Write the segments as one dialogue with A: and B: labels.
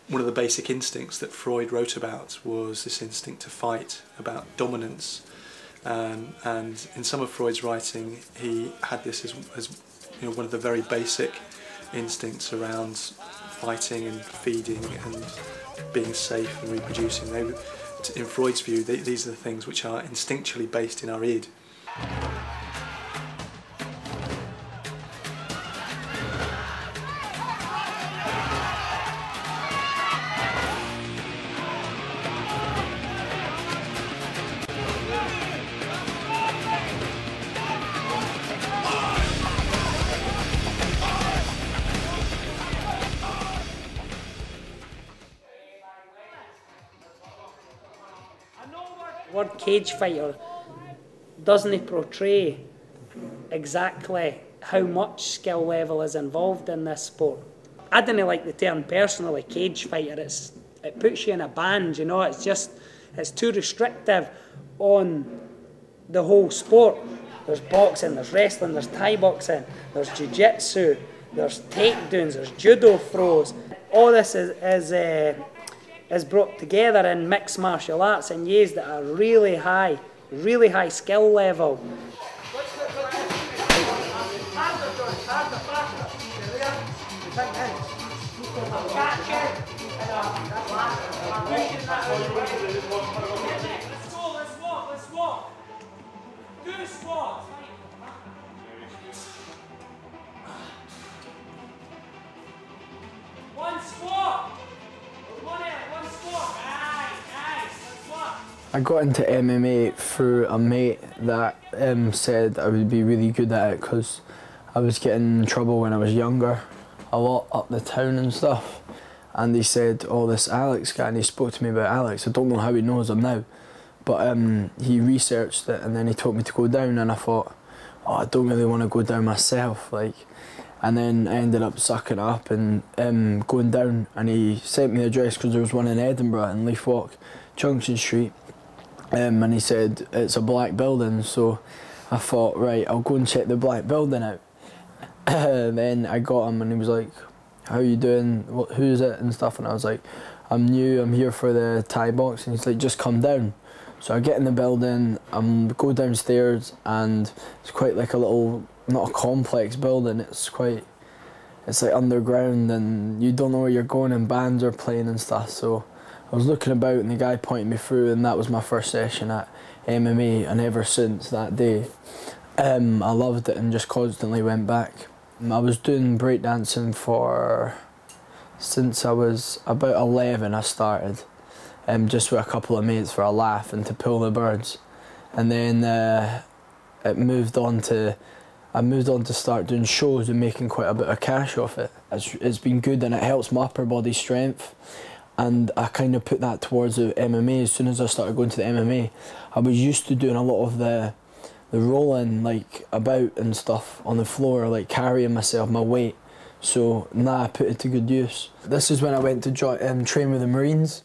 A: one of the basic instincts that Freud wrote about was this instinct to fight, about dominance. And in some of Freud's writing, he had this as you know, one of the very basic instincts around fighting and feeding and being safe and reproducing. In Freud's view, these are the things which are instinctually based in our id.
B: The word cage fighter doesn't portray exactly how much skill level is involved in this sport. I didn't like the term personally, cage fighter. It puts you in a band, you know, it's too restrictive on the whole sport. There's boxing, there's wrestling, there's Thai boxing, there's jiu-jitsu, there's takedowns, there's judo throws. All this is brought together in mixed martial arts and used at a really high skill level.
C: Let's walk. Do squats. One squat. One squat. Nice. Let's walk.
D: I got into MMA through a mate that said I would be really good at it because I was getting in trouble when I was younger, a lot up the town and stuff. And he said, oh, this Alex guy, and he spoke to me about Alex. I don't know how he knows him now, but he researched it and then he told me to go down, and I thought, oh, I don't really want to go down myself, like. And then I ended up sucking up and going down, and he sent me the address because there was one in Edinburgh in Leaf Walk, Junction Street, and he said it's a black building, so I thought, right, I'll go and check the black building out. Then I got him and he was like, how are you doing, who's it and stuff, and I was like, I'm new, I'm here for the Thai box, and he's like, just come down. So I get in the building, go downstairs, and it's quite like a little, not a complex building, it's like underground and you don't know where you're going and bands are playing and stuff. So I was looking about and the guy pointed me through, and that was my first session at MMA, and ever since that day I loved it and just constantly went back. I was doing breakdancing since I was about 11. I started just with a couple of mates for a laugh and to pull the birds, and then I moved on to start doing shows and making quite a bit of cash off it. It's been good and it helps my upper body strength, and I kind of put that towards the MMA. As soon as I started going to the MMA, I was used to doing a lot of the rolling, like about and stuff on the floor, like carrying myself, my weight. So now I put it to good use. This is when I went to train with the Marines,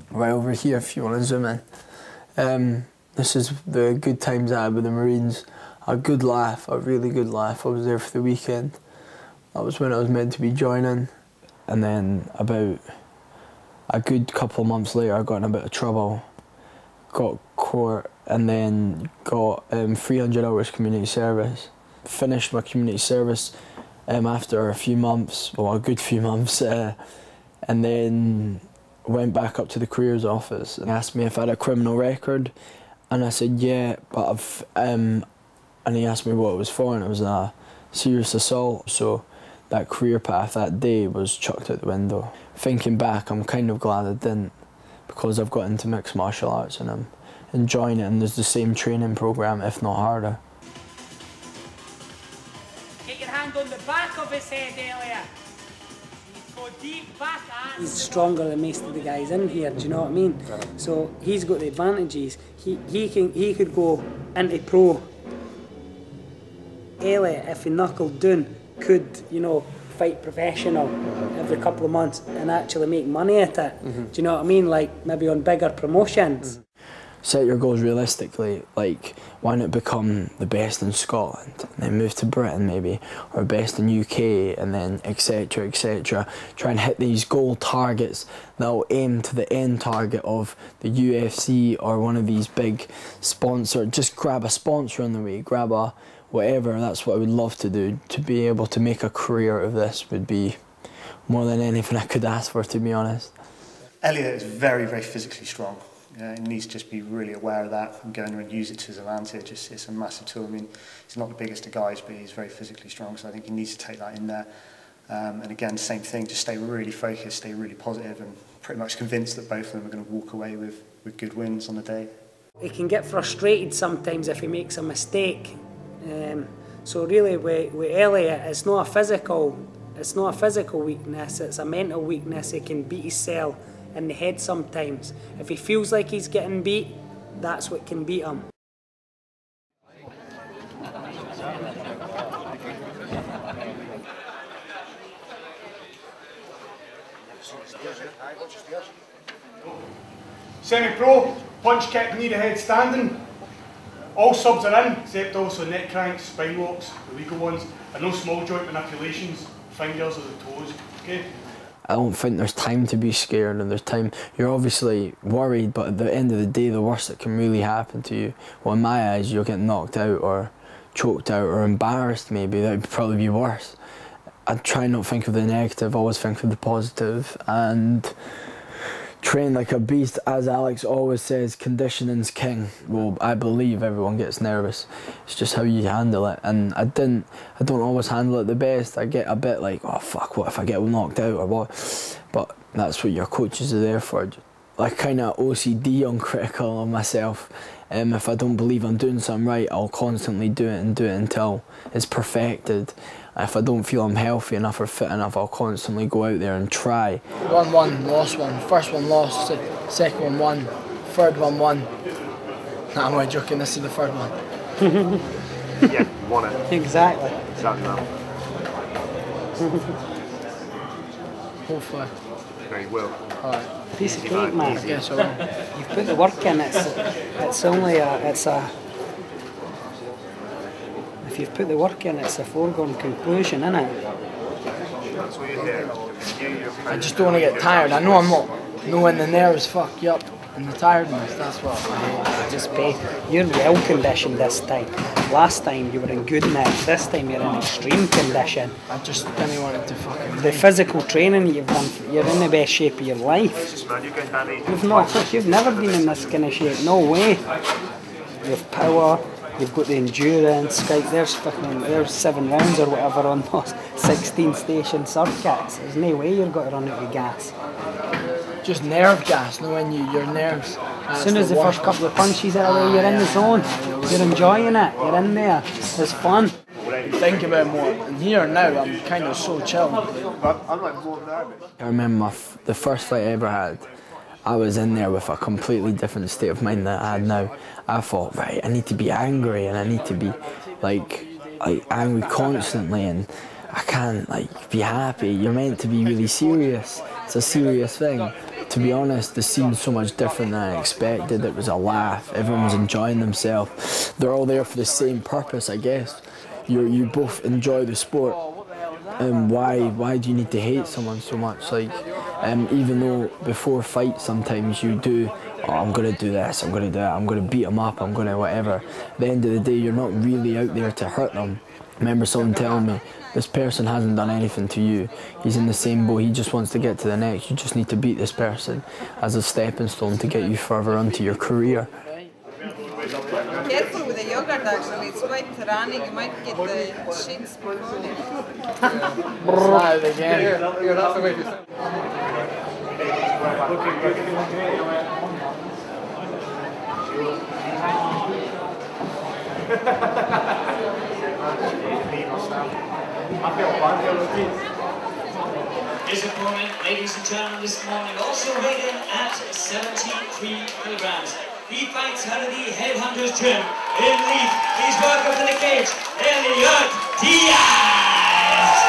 D: right over here if you want to zoom in. This is the good times I had with the Marines. A good laugh, a really good laugh. I was there for the weekend. That was when I was meant to be joining. And then about a good couple of months later, I got in a bit of trouble, got caught, and then got 300 hours community service. Finished my community service after a few months, well, a good few months, and then went back up to the careers office and asked me if I had a criminal record, and I said yeah, but I've and he asked me what it was for, and it was a serious assault. So that career path that day was chucked out the window. Thinking back, I'm kind of glad I didn't, because I've got into mixed martial arts and I'm enjoying it, and there's the same training program, if not harder.
C: Get your hand on the back of his head, Elliot. Go deep back.
B: He's stronger than most of the guys in here, do you know what I mean? So he's got the advantages. He could go into pro. Elliot, if he knuckled down, could, you know, fight professional every couple of months and actually make money at it. Do you know what I mean? Like maybe on bigger promotions.
D: set your goals realistically. Like, why not become the best in Scotland and then move to Britain maybe, or best in UK, and then etc, etc. Try and hit these goal targets that'll aim to the end target of the UFC or one of these big sponsors. Just grab a sponsor on the way, grab a whatever. That's what I would love to do. To be able to make a career of this would be more than anything I could ask for, to be honest.
E: Elliot is very, very physically strong. He needs to just be really aware of that and go in and use it to his advantage. It's a massive tool. I mean, he's not the biggest of guys, but he's very physically strong, so I think he needs to take that in there. And again, same thing, just stay really focused, stay really positive, and pretty much convinced that both of them are going to walk away with good wins on the day.
B: He can get frustrated sometimes if he makes a mistake. So really with Elliot, it's not a physical weakness, it's a mental weakness. He can beat himself in the head sometimes. If he feels like he's getting beat, that's what can beat him.
F: Semi-pro, punch kick, knee to head standing. All subs are in, except also neck cranks, spine locks, the legal ones, and no small joint manipulations, fingers or the toes, okay?
D: I don't think there's time to be scared, and there's time, you're obviously worried, but at the end of the day, the worst that can really happen to you, well, in my eyes, you'll get knocked out or choked out or embarrassed maybe. That would probably be worse. I try not to think of the negative, always think of the positive, and train like a beast. As Alex always says, conditioning's king. Well, I believe everyone gets nervous. It's just how you handle it, and I don't always handle it the best. I get a bit like, oh fuck, what if I get knocked out or what? But that's what your coaches are there for. Like kind of OCD, uncritical of myself. If I don't believe I'm doing something right, I'll constantly do it until it's perfected. If I don't feel I'm healthy enough or fit enough, I'll constantly go out there and try.
G: 1-1, lost one. First one lost, second one won, third one won. Nah, I'm only joking, this is the third one.
H: Yeah, you won it.
B: Exactly.
H: Exactly that.
G: Hopefully.
H: No, you will.
G: Alright.
B: Piece of cake, man.
G: I guess I will.
B: You've put the work in. If you've put the work in, it's a foregone conclusion, isn't it?
H: That's what you're here.
G: I just don't want to get tired. I know I'm not. Knowing the nerves fuck you up and the tiredness, that's what I hate.
B: You're well conditioned this time. Last time you were in good nerves, this time you're in extreme condition.
G: I just didn't want it to fucking...
B: The physical training you've done, you're in the best shape of your life. You've never been in this kind of shape, no way. You've power, you've got the endurance, like there's 7 rounds or whatever on those 16 station circuits. There's no way you're going to run out of gas.
G: Just nerve gas, knowing your nerves.
B: As soon as the first couple of punches are away, you're in the zone. You're enjoying it, you're in there. It's fun.
G: Think about more. And here now, I'm kind of so chill.
H: I'm like more nervous.
D: I remember the first fight I ever had, I was in there with a completely different state of mind than I had now. I thought, right, I need to be angry and I need to be like angry constantly, and I can't like be happy. You're meant to be really serious. It's a serious thing. To be honest, the scene's so much different than I expected. It was a laugh. Everyone was enjoying themselves. They're all there for the same purpose, I guess. You both enjoy the sport. And why do you need to hate someone so much? Like, even though before fights sometimes you do, oh, I'm going to do this, I'm going to do that, I'm going to beat them up, I'm going to whatever. At the end of the day, you're not really out there to hurt them. I remember someone telling me, this person hasn't done anything to you. He's in the same boat, he just wants to get to the next. You just need to beat this person as a stepping stone to get you further onto your career.
I: Careful with the yogurt actually, it's quite running, you might get the shins before you.
G: Try it again. Here, that's the way to say.
J: His opponent, ladies and gentlemen, this morning also weighed in at 73 kilograms. He fights out of the Headhunters gym in Leith. Please welcome to the cage, Elliot Diaz!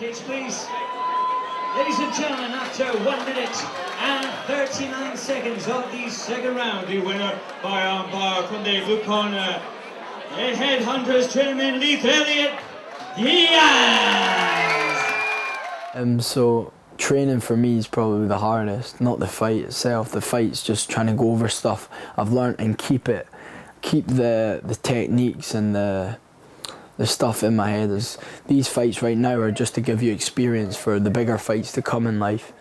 J: cage, please. Ladies and gentlemen, after 1 minute and 39 seconds of the second round, the winner by armbar from the blue corner, the Headhunters Tournament, Leith Elliott Diaz.
D: So training for me is probably the hardest, not the fight itself. The fight's just trying to go over stuff I've learnt and keep the techniques and the stuff in my head. These fights right now are just to give you experience for the bigger fights to come in life.